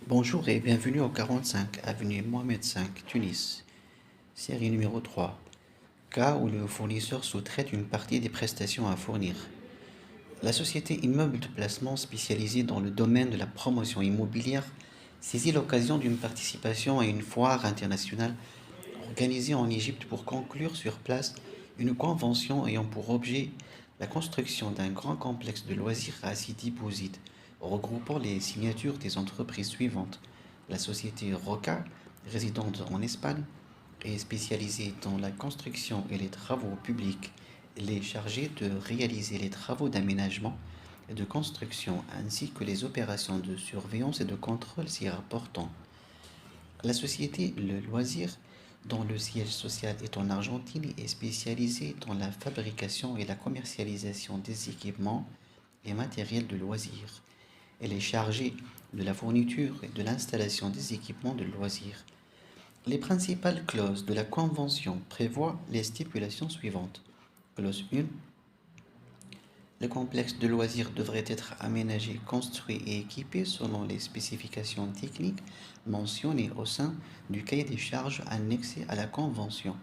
Bonjour et bienvenue au 45 avenue Mohamed V, Tunis, série numéro 3, cas où le fournisseur sous-traite une partie des prestations à fournir. La société Immeuble de Placement spécialisée dans le domaine de la promotion immobilière saisit l'occasion d'une participation à une foire internationale organisée en Égypte pour conclure sur place une convention ayant pour objet la construction d'un grand complexe de loisirs à Sidi Bouzid, regroupant les signatures des entreprises suivantes. La société Roca, résidente en Espagne, est spécialisée dans la construction et les travaux publics. Elle est chargée de réaliser les travaux d'aménagement et de construction ainsi que les opérations de surveillance et de contrôle s'y rapportant. La société Le Loisir, dont le siège social est en Argentine, est spécialisée dans la fabrication et la commercialisation des équipements et matériels de loisirs. Elle est chargée de la fourniture et de l'installation des équipements de loisirs. Les principales clauses de la convention prévoient les stipulations suivantes. Clause 1. Le complexe de loisirs devrait être aménagé, construit et équipé selon les spécifications techniques mentionnées au sein du cahier des charges annexé à la convention.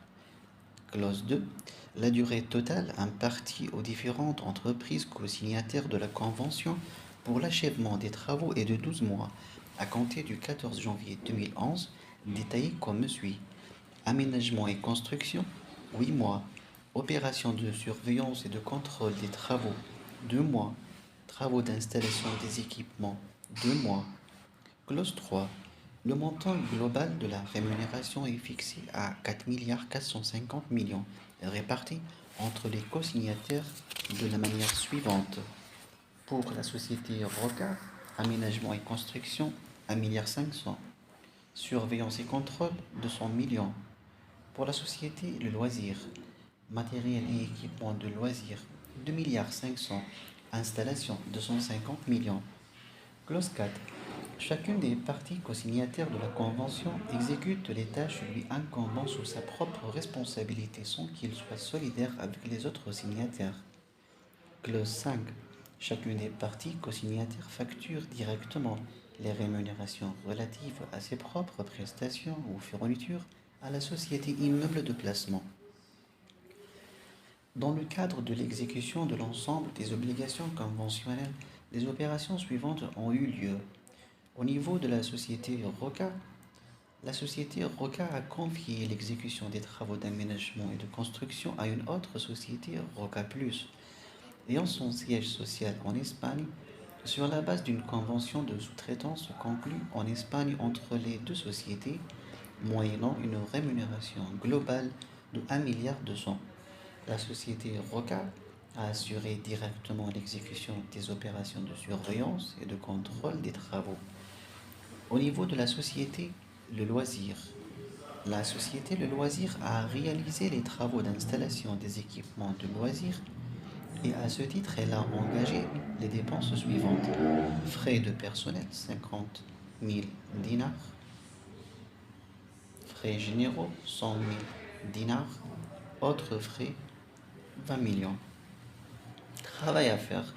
Clause 2. La durée totale impartie aux différentes entreprises co-signataires de la convention pour l'achèvement des travaux est de 12 mois, à compter du 14 janvier 2011, détaillée comme suit. Aménagement et construction, 8 mois. Opération de surveillance et de contrôle des travaux, 2 mois. Travaux d'installation des équipements, 2 mois. Clause 3. Le montant global de la rémunération est fixé à 4,450 milliards, réparti entre les co-signataires de la manière suivante. Pour la société Roca, aménagement et construction, 1,5 milliard. Surveillance et contrôle, 200 millions. Pour la société Le Loisir, matériel et équipement de loisirs, 2,5 milliards. Installation, 250 millions. Clause 4. Chacune des parties co-signataires de la convention exécute les tâches lui incombant sous sa propre responsabilité sans qu'il soit solidaire avec les autres signataires. Clause 5. Chacune des parties co-signataires facture directement les rémunérations relatives à ses propres prestations ou fournitures à la société Immeuble de Placement. Dans le cadre de l'exécution de l'ensemble des obligations conventionnelles, les opérations suivantes ont eu lieu. Au niveau de la société Roca, la société Roca a confié l'exécution des travaux d'aménagement et de construction à une autre société, Roca Plus, ayant son siège social en Espagne, sur la base d'une convention de sous-traitance conclue en Espagne entre les deux sociétés, moyennant une rémunération globale de 1,2 milliard. La société Roca a assuré directement l'exécution des opérations de surveillance et de contrôle des travaux. Au niveau de la société Le Loisir, la société Le Loisir a réalisé les travaux d'installation des équipements de loisirs et à ce titre, elle a engagé les dépenses suivantes. Frais de personnel, 50 000 dinars. Frais généraux, 100 000 dinars. Autres frais, 20 millions. Travail à faire.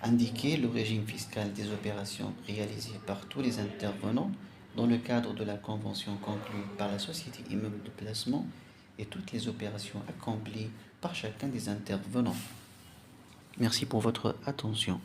Indiquer le régime fiscal des opérations réalisées par tous les intervenants dans le cadre de la convention conclue par la société Immeuble de Placement et toutes les opérations accomplies par chacun des intervenants. Merci pour votre attention.